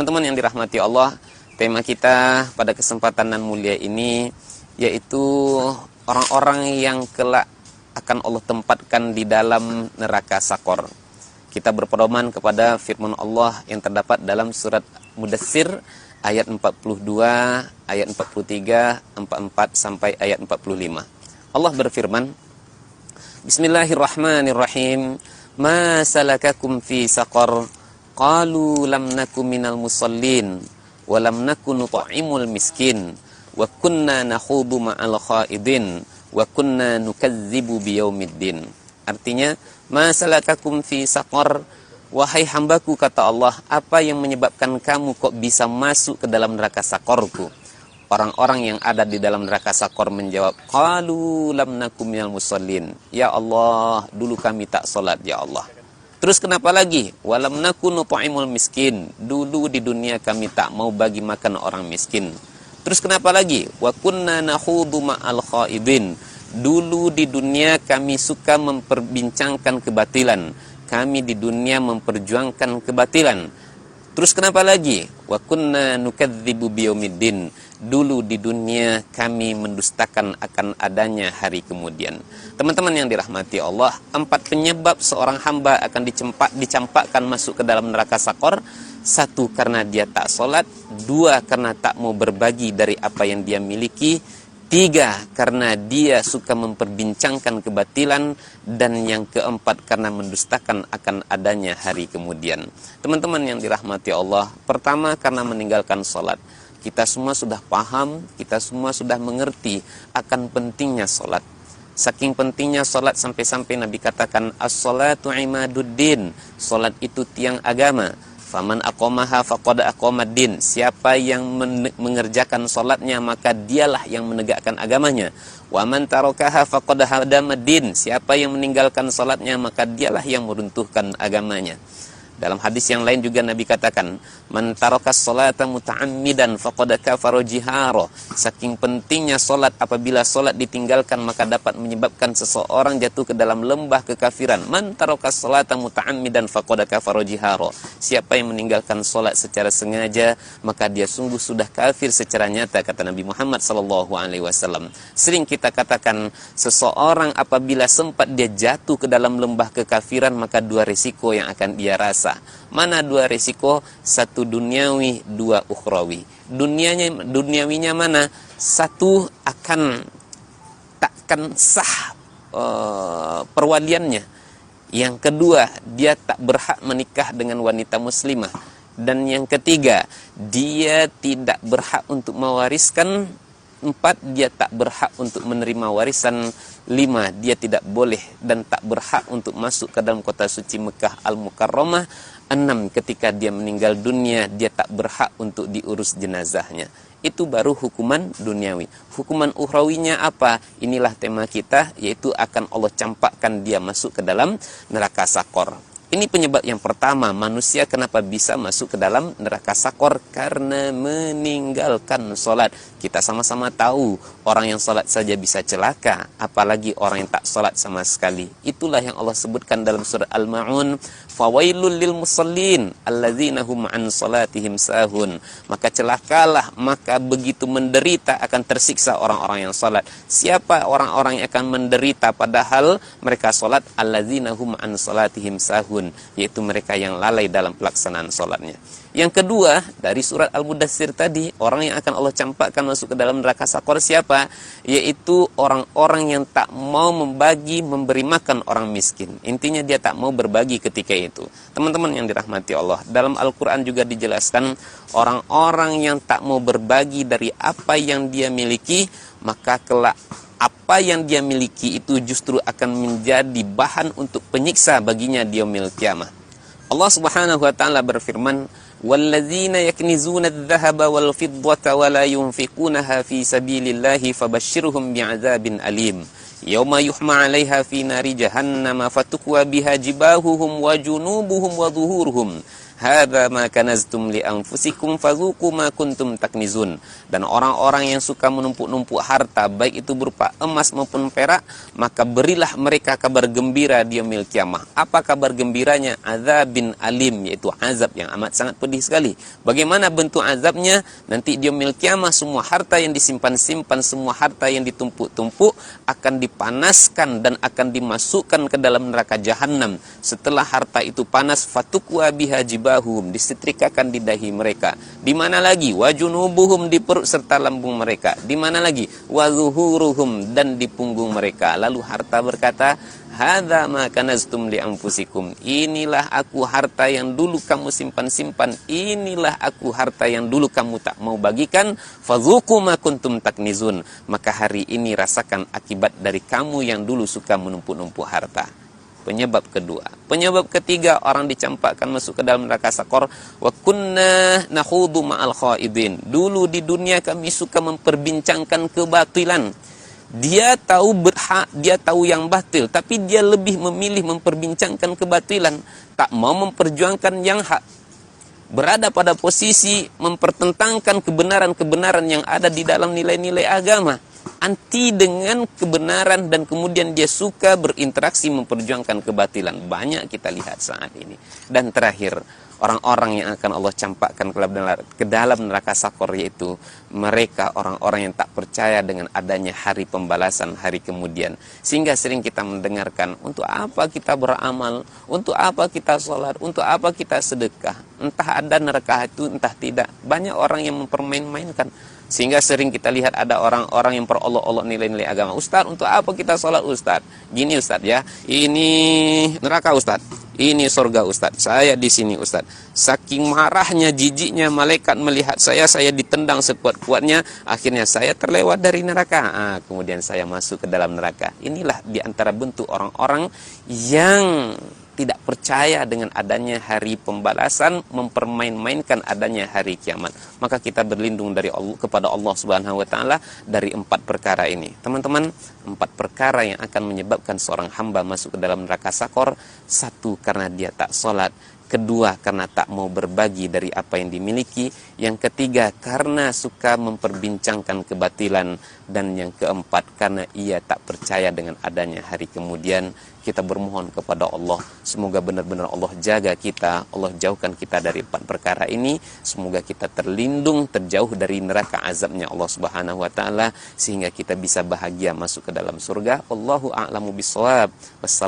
Teman-teman yang dirahmati Allah, tema kita pada kesempatan nan mulia ini yaitu orang-orang yang kelak akan Allah tempatkan di dalam neraka Sakor. Kita berpedoman kepada firman Allah yang terdapat dalam surat Mudatsir ayat 42, ayat 43, 44 sampai ayat 45. Allah berfirman, Bismillahirrahmanirrahim. Ma salakakum fi saqar? Qalu lam naku minal musallin wa lam naku nut'imul miskin wa kunna nakhudu ma'al khaidin wa kunna nukadzibu biyaumiddin. Artinya, ma salakakum fi saqar? Wahai hambaku, kata Allah, apa yang menyebabkan kamu kok bisa masuk ke dalam neraka Sakorku? Orang-orang yang ada di dalam neraka Sakor menjawab, qalu lam naku minal musallin. Ya Allah, dulu kami tak salat, ya Allah. Terus kenapa lagi? Walam naku nut'imul miskin. Dulu di dunia kami tak mau bagi makan orang miskin. Terus kenapa lagi? Wa kunna nakhudu ma'al khaidin. Dulu di dunia kami suka memperbincangkan kebatilan. Kami di dunia memperjuangkan kebatilan. Terus kenapa lagi? Wa kunna nukadzibu biyaumiddin. Dulu di dunia kami mendustakan akan adanya hari kemudian. Teman-teman yang dirahmati Allah, 4 penyebab seorang hamba akan dicampakkan masuk ke dalam neraka Sakor. 1, karena dia tak sholat. 2, karena tak mau berbagi dari apa yang dia miliki. 3, karena dia suka memperbincangkan kebatilan. Dan yang keempat, karena mendustakan akan adanya hari kemudian. Teman-teman yang dirahmati Allah, pertama karena meninggalkan sholat. Kita semua sudah paham, kita semua sudah mengerti akan pentingnya sholat. Saking pentingnya sholat sampai-sampai Nabi katakan, as-sholatu imaduddin. Sholat itu tiang agama. Faman aqomaha faqad aqomaddin. Siapa yang mengerjakan sholatnya, maka dialah yang menegakkan agamanya. Waman tarokaha faqad hadamaddin. Siapa yang meninggalkan sholatnya, maka dialah yang meruntuhkan agamanya. Dalam hadis yang lain juga Nabi katakan, man tarakas sholata muta'ammidan faqad kafara jihara. Saking pentingnya solat, apabila solat ditinggalkan maka dapat menyebabkan seseorang jatuh ke dalam lembah kekafiran. Man tarakas sholata muta'ammidan faqad kafara jihara. Siapa yang meninggalkan solat secara sengaja, maka dia sungguh sudah kafir secara nyata, kata Nabi Muhammad SAW. Sering kita katakan, seseorang apabila sempat dia jatuh ke dalam lembah kekafiran, maka 2 risiko yang akan dia rasa. Mana 2 risiko? 1 duniawi, 2 ukhrawi. Duniawinya mana? 1, takkan sah perwaliannya. Yang kedua, dia tak berhak menikah dengan wanita muslimah. Dan yang ketiga, dia tidak berhak untuk mewariskan. 4, dia tak berhak untuk menerima warisan. 5, dia tidak boleh dan tak berhak untuk masuk ke dalam kota suci Mekah Al-Mukarramah. 6, ketika dia meninggal dunia, dia tak berhak untuk diurus jenazahnya. Itu baru hukuman duniawi. Hukuman ukhrawinya apa? Inilah tema kita, yaitu akan Allah campakkan dia masuk ke dalam neraka Sakor. Ini penyebab yang pertama, manusia kenapa bisa masuk ke dalam neraka Sakor? Karena meninggalkan sholat. Kita sama-sama tahu, orang yang sholat saja bisa celaka, apalagi orang yang tak sholat sama sekali. Itulah yang Allah sebutkan dalam surat Al-Ma'un, fawailul lil musallin alladzina hum an sholatihim sahun. Maka celakalah, maka begitu menderita akan tersiksa orang-orang yang sholat. Siapa orang-orang yang akan menderita padahal mereka sholat? Alladzina hum an sholatihim sahun, yaitu mereka yang lalai dalam pelaksanaan sholatnya. Yang kedua, dari surat Al-Mudatsir tadi, orang yang akan Allah campakkan masuk ke dalam neraka Sakor siapa? Yaitu orang-orang yang tak mau memberi makan orang miskin. Intinya dia tak mau berbagi ketika itu. Teman-teman yang dirahmati Allah, dalam Al-Quran juga dijelaskan, orang-orang yang tak mau berbagi dari apa yang dia miliki, maka kelak apa yang dia miliki itu justru akan menjadi bahan untuk penyiksa baginya di yaumil qiyamah. Allah Subhanahu wa taala berfirman, "Walladzina yaknizuna adh-dhahaba wal fiddata wa la yunfiqunaha fi sabilillahi fabashshirhum bi'adzabin alim. Yauma yuhma 'alaiha fi nari jahannam fatukwa biha jibahuhum wa junubuhum wa dhuhuruhum. hadza ma kanaztum li anfusikum fadzuqu ma kuntum taknizun. Dan orang-orang yang suka menumpuk-numpuk harta, baik itu berupa emas maupun perak, maka berilah mereka kabar gembira di yaumil kiamah. Apa kabar gembiranya? Azabin alim, yaitu azab yang amat sangat pedih sekali. Bagaimana bentuk azabnya? Nanti di yaumil kiamah semua harta yang disimpan-simpan, semua harta yang ditumpuk-tumpuk akan dipanaskan dan akan dimasukkan ke dalam neraka jahanam. Setelah harta itu panas, fatukwa biha jibahum, disetrikakan di dahi mereka. Di mana lagi? Wajunubuhum, di perut serta lambung mereka. Di mana lagi? Wazuhuruhum, dan di punggung mereka. Lalu harta berkata, hadza ma kanaztum li anfusikum. Inilah aku harta yang dulu kamu simpan-simpan. Inilah aku harta yang dulu kamu tak mau bagikan. Fadzuqu ma kuntum taknizun. Maka hari ini rasakan akibat dari kamu yang dulu suka menumpuk-numpuk harta. Penyebab kedua. Penyebab ketiga, orang dicampakkan masuk ke dalam neraka sakor. Wa kunna nakhudu ma'al khaidin. Dulu di dunia kami suka memperbincangkan kebatilan. Dia tahu berhak, dia tahu yang batil, tapi dia lebih memilih memperbincangkan kebatilan, tak mau memperjuangkan yang hak. Berada pada posisi mempertentangkan kebenaran-kebenaran yang ada di dalam nilai-nilai agama, anti dengan kebenaran, dan kemudian dia suka berinteraksi memperjuangkan kebatilan. Banyak kita lihat saat ini. Dan terakhir, orang-orang yang akan Allah campakkan ke dalam neraka sakor, yaitu mereka orang-orang yang tak percaya dengan adanya hari pembalasan, hari kemudian. Sehingga sering kita mendengarkan, untuk apa kita beramal, untuk apa kita sholat, untuk apa kita sedekah. Entah ada neraka itu, entah tidak. Banyak orang yang mempermain-mainkan. Sehingga sering kita lihat ada orang-orang yang perolok-olok nilai-nilai agama. Ustaz, untuk apa kita sholat Ustaz? Gini Ustaz ya, ini neraka Ustaz, ini surga Ustaz, saya di sini Ustaz. Saking marahnya, jijiknya malaikat melihat saya ditendang sekuat-kuatnya, akhirnya saya terlewat dari neraka. Kemudian saya masuk ke dalam neraka. Inilah diantara bentuk orang-orang yang tidak percaya dengan adanya hari pembalasan, mempermain-mainkan adanya hari kiamat. Maka kita berlindung dari Allah, kepada Allah Subhanahu wa taala dari 4 perkara ini. Teman-teman, 4 perkara yang akan menyebabkan seorang hamba masuk ke dalam neraka sakor. 1, karena dia tak sholat. 2, karena tak mau berbagi dari apa yang dimiliki. Yang 3, karena suka memperbincangkan kebatilan. Dan yang 4, karena ia tak percaya dengan adanya hari kemudian. Kita bermohon kepada Allah, semoga benar-benar Allah jaga kita, Allah jauhkan kita dari 4 perkara ini. Semoga kita terlindung, terjauh dari neraka azabnya Allah Subhanahu wa taala, sehingga kita bisa bahagia masuk ke dalam surga. Wallahu a'lamu bishawab.